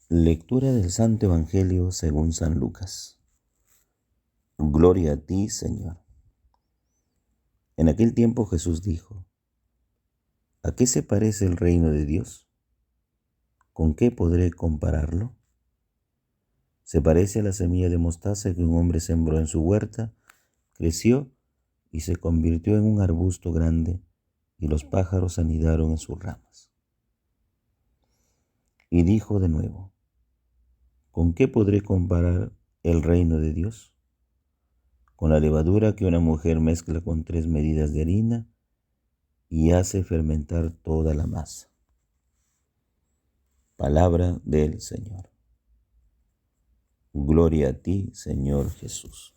Lectura del Santo Evangelio según San Lucas. Gloria a ti, Señor. En aquel tiempo Jesús dijo: ¿A qué se parece el reino de Dios? ¿Con qué podré compararlo? Se parece a la semilla de mostaza que un hombre sembró en su huerta, creció y se convirtió en un arbusto grande, y los pájaros anidaron en sus ramas. Y dijo de nuevo: ¿Con qué podré comparar el reino de Dios? Con la levadura que una mujer mezcla con 3 medidas de harina y hace fermentar toda la masa. Palabra del Señor. Gloria a ti, Señor Jesús.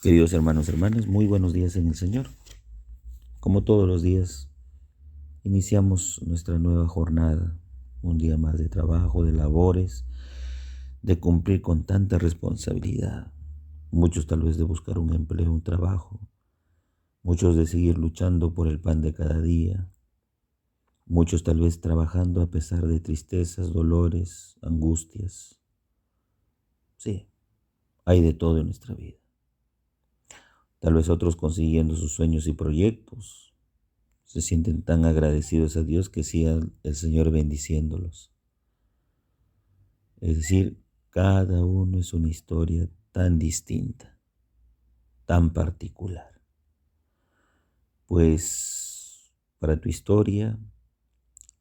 Queridos hermanos y hermanas, muy buenos días en el Señor. Como todos los días, iniciamos nuestra nueva jornada, un día más de trabajo, de labores, de cumplir con tanta responsabilidad. Muchos tal vez de buscar un empleo, un trabajo, muchos de seguir luchando por el pan de cada día, muchos tal vez trabajando a pesar de tristezas, dolores, angustias. Sí, hay de todo en nuestra vida. Tal vez otros consiguiendo sus sueños y proyectos. Se sienten tan agradecidos a Dios que siga el Señor bendiciéndolos. Es decir, cada uno es una historia tan distinta, tan particular. Pues para tu historia,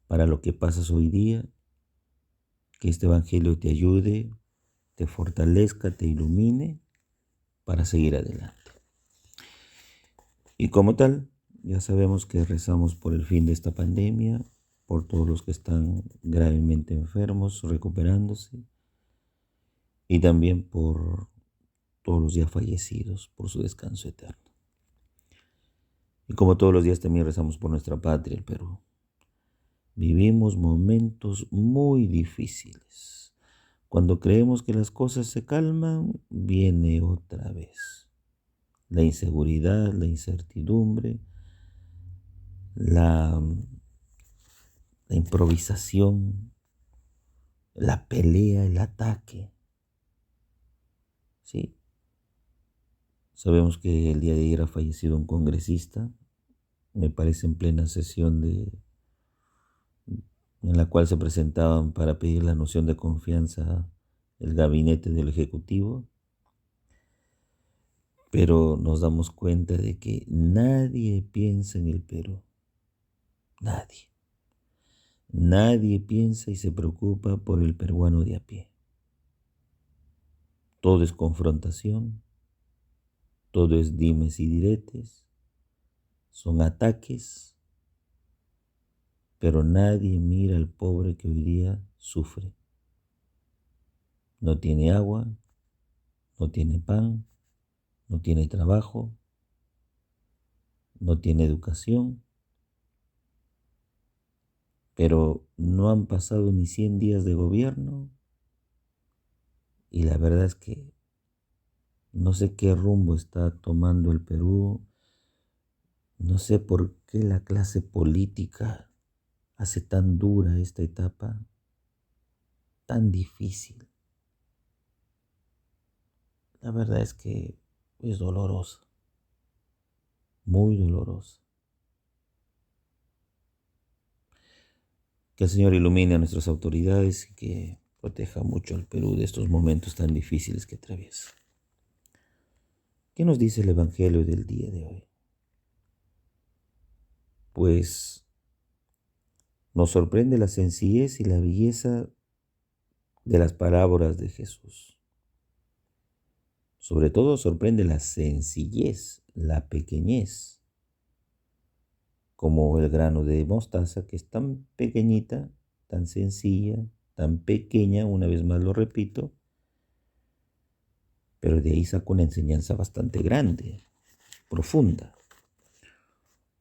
para lo que pasas hoy día, que este Evangelio te ayude, te fortalezca, te ilumine para seguir adelante. Y como tal, ya sabemos que rezamos por el fin de esta pandemia, por todos los que están gravemente enfermos, recuperándose, y también por todos los ya fallecidos, por su descanso eterno. Y como todos los días también rezamos por nuestra patria, el Perú. Vivimos momentos muy difíciles. Cuando creemos que las cosas se calman, viene otra vez la inseguridad, la incertidumbre, la improvisación, la pelea, el ataque. ¿Sí? Sabemos que el día de ayer ha fallecido un congresista, me parece en plena sesión en la cual se presentaban para pedir la noción de confianza el gabinete del Ejecutivo, pero nos damos cuenta de que nadie piensa en el Perú, nadie. Nadie piensa y se preocupa por el peruano de a pie. Todo es confrontación, todo es dimes y diretes, son ataques, pero nadie mira al pobre que hoy día sufre. No tiene agua, no tiene pan, no tiene trabajo, no tiene educación, pero no han pasado ni 100 días de gobierno y la verdad es que no sé qué rumbo está tomando el Perú, no sé por qué la clase política hace tan dura esta etapa, tan difícil. La verdad es que es dolorosa, muy dolorosa. Que el Señor ilumine a nuestras autoridades y que proteja mucho al Perú de estos momentos tan difíciles que atraviesa. ¿Qué nos dice el Evangelio del día de hoy? Pues nos sorprende la sencillez y la belleza de las parábolas de Jesús. Sobre todo sorprende la sencillez, la pequeñez, como el grano de mostaza, que es tan pequeñita, tan sencilla, tan pequeña, una vez más lo repito, pero de ahí saco una enseñanza bastante grande, profunda.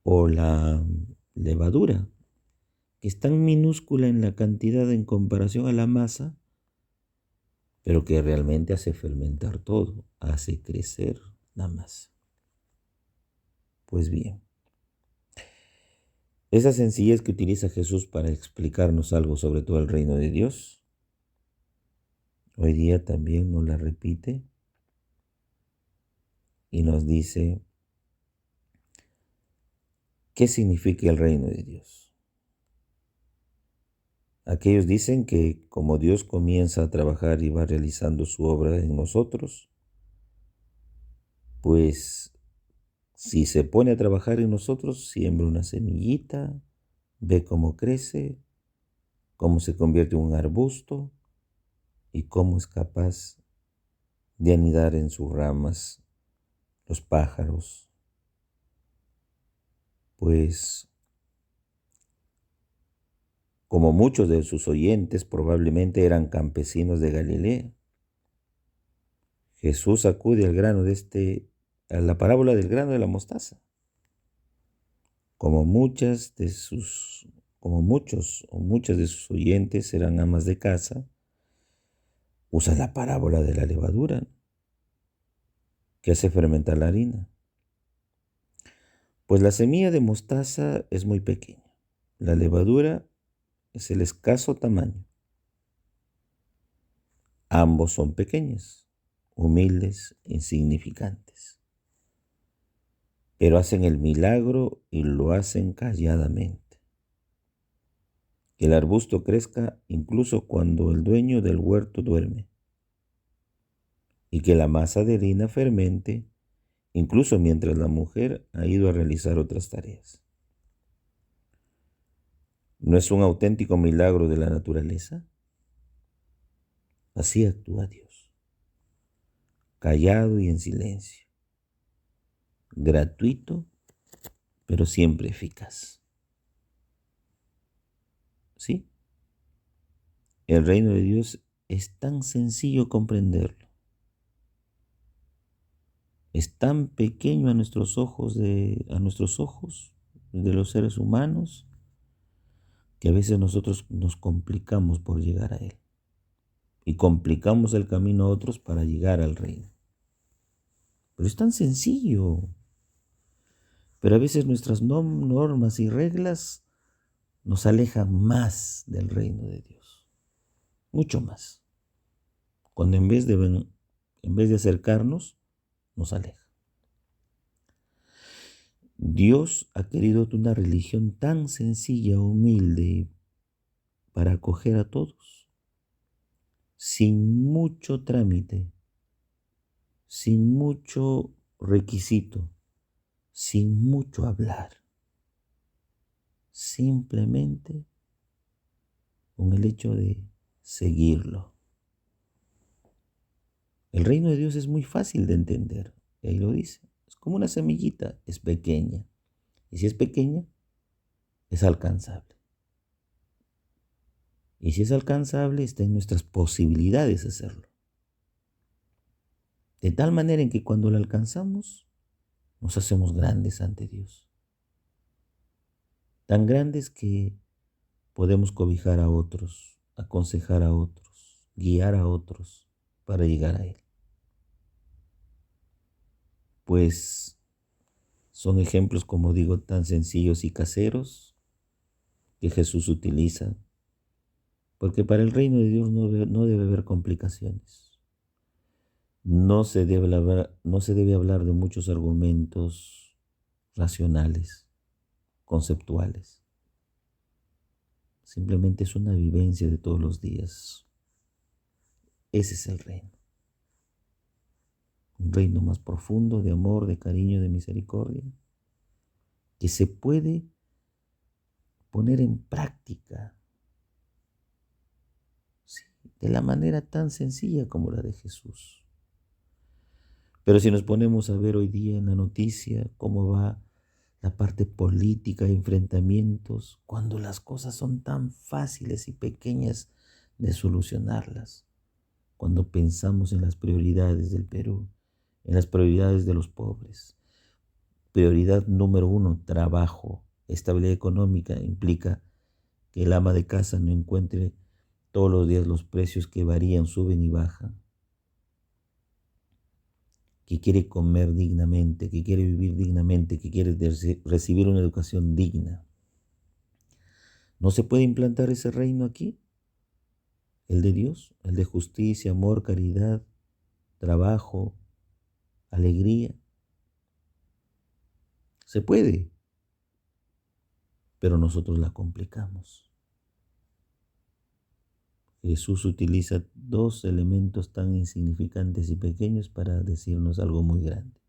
O la levadura, que es tan minúscula en la cantidad en comparación a la masa, pero que realmente hace fermentar todo, hace crecer la masa. Pues bien, Esa sencillez que utiliza Jesús para explicarnos algo sobre todo el reino de Dios, hoy día también nos la repite y nos dice qué significa el reino de Dios. Aquellos dicen que como Dios comienza a trabajar y va realizando su obra en nosotros, pues si se pone a trabajar en nosotros, siembra una semillita, ve cómo crece, cómo se convierte en un arbusto y cómo es capaz de anidar en sus ramas los pájaros. Pues como muchos de sus oyentes probablemente eran campesinos de Galilea, Jesús acude al grano a la parábola del grano de la mostaza. Como como muchos o muchas de sus oyentes eran amas de casa, usa la parábola de la levadura que hace fermentar la harina. Pues la semilla de mostaza es muy pequeña. La levadura es el escaso tamaño. Ambos son pequeños, humildes, insignificantes. Pero hacen el milagro y lo hacen calladamente. Que el arbusto crezca incluso cuando el dueño del huerto duerme. Y que la masa de harina fermente incluso mientras la mujer ha ido a realizar otras tareas. ¿No es un auténtico milagro de la naturaleza? Así actúa Dios, callado y en silencio, gratuito, pero siempre eficaz. ¿Sí? El reino de Dios es tan sencillo comprenderlo. Es tan pequeño a nuestros ojos de los seres humanos, que a veces nosotros nos complicamos por llegar a Él. Y complicamos el camino a otros para llegar al reino. Pero es tan sencillo. Pero a veces nuestras normas y reglas nos alejan más del reino de Dios. Mucho más. Cuando en vez de acercarnos, nos aleja. Dios ha querido una religión tan sencilla, humilde, para acoger a todos, sin mucho trámite, sin mucho requisito, sin mucho hablar, simplemente con el hecho de seguirlo. El reino de Dios es muy fácil de entender, y ahí lo dice, es como una semillita, es pequeña, y si es pequeña, es alcanzable. Y si es alcanzable, está en nuestras posibilidades hacerlo. De tal manera en que cuando la alcanzamos, nos hacemos grandes ante Dios. Tan grandes que podemos cobijar a otros, aconsejar a otros, guiar a otros para llegar a Él. Pues son ejemplos, como digo, tan sencillos y caseros que Jesús utiliza, porque para el reino de Dios no debe haber complicaciones. No se debe hablar de muchos argumentos racionales, conceptuales. Simplemente es una vivencia de todos los días. Ese es el reino. Un reino más profundo de amor, de cariño, de misericordia, que se puede poner en práctica, ¿sí?, de la manera tan sencilla como la de Jesús. Pero si nos ponemos a ver hoy día en la noticia cómo va la parte política, enfrentamientos, cuando las cosas son tan fáciles y pequeñas de solucionarlas, cuando pensamos en las prioridades del Perú, en las prioridades de los pobres. Prioridad número 1, trabajo. Estabilidad económica implica que el ama de casa no encuentre todos los días los precios que varían, suben y bajan, que quiere comer dignamente, que quiere vivir dignamente, que quiere recibir una educación digna. ¿No se puede implantar ese reino aquí? El de Dios, el de justicia, amor, caridad, trabajo, alegría. Se puede, pero nosotros la complicamos. Jesús utiliza dos elementos tan insignificantes y pequeños para decirnos algo muy grande: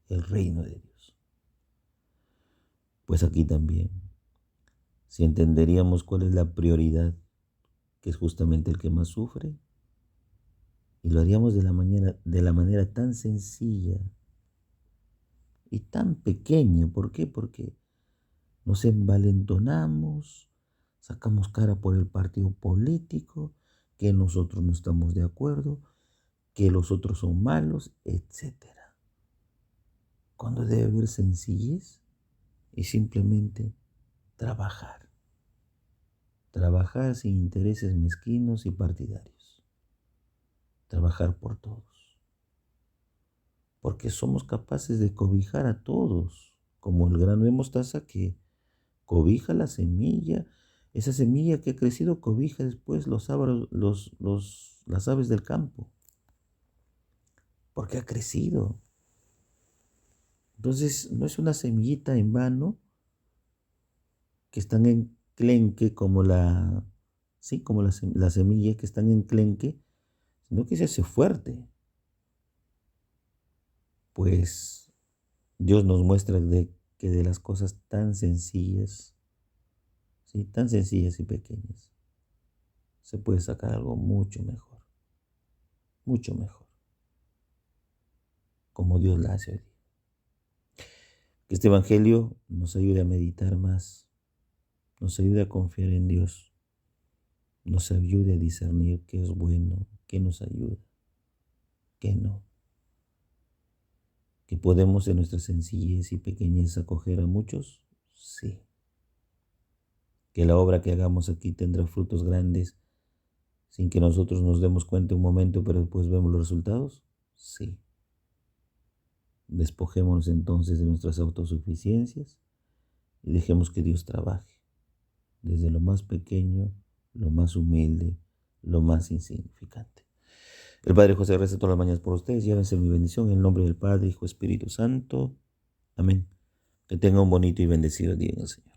el reino de Dios. Pues aquí también, si entenderíamos cuál es la prioridad, que es justamente el que más sufre, y lo haríamos de la manera tan sencilla y tan pequeña. ¿Por qué? Porque nos envalentonamos, sacamos cara por el partido político, que nosotros no estamos de acuerdo, que los otros son malos, etcétera. Cuando debe haber sencillez y simplemente trabajar. Trabajar sin intereses mezquinos y partidarios. Trabajar por todos. Porque somos capaces de cobijar a todos, como el grano de mostaza que cobija la semilla. Esa semilla que ha crecido cobija después las aves del campo, porque ha crecido. Entonces no es una semillita en vano que están en enclenque como la semilla que están en enclenque, sino que se hace fuerte. Pues Dios nos muestra que de las cosas tan sencillas, ¿sí?, tan sencillas y pequeñas, se puede sacar algo mucho mejor, como Dios la hace hoy día. Que este Evangelio nos ayude a meditar más, nos ayude a confiar en Dios, nos ayude a discernir qué es bueno, qué nos ayuda, qué no. ¿Que podemos en nuestra sencillez y pequeñez acoger a muchos? Sí. ¿Que la obra que hagamos aquí tendrá frutos grandes sin que nosotros nos demos cuenta un momento, pero después vemos los resultados? Sí. Despojémonos entonces de nuestras autosuficiencias y dejemos que Dios trabaje desde lo más pequeño, lo más humilde, lo más insignificante. El Padre José reza todas las mañanas por ustedes. Llévense mi bendición en el nombre del Padre, Hijo, Espíritu Santo. Amén. Que tenga un bonito y bendecido día en el Señor.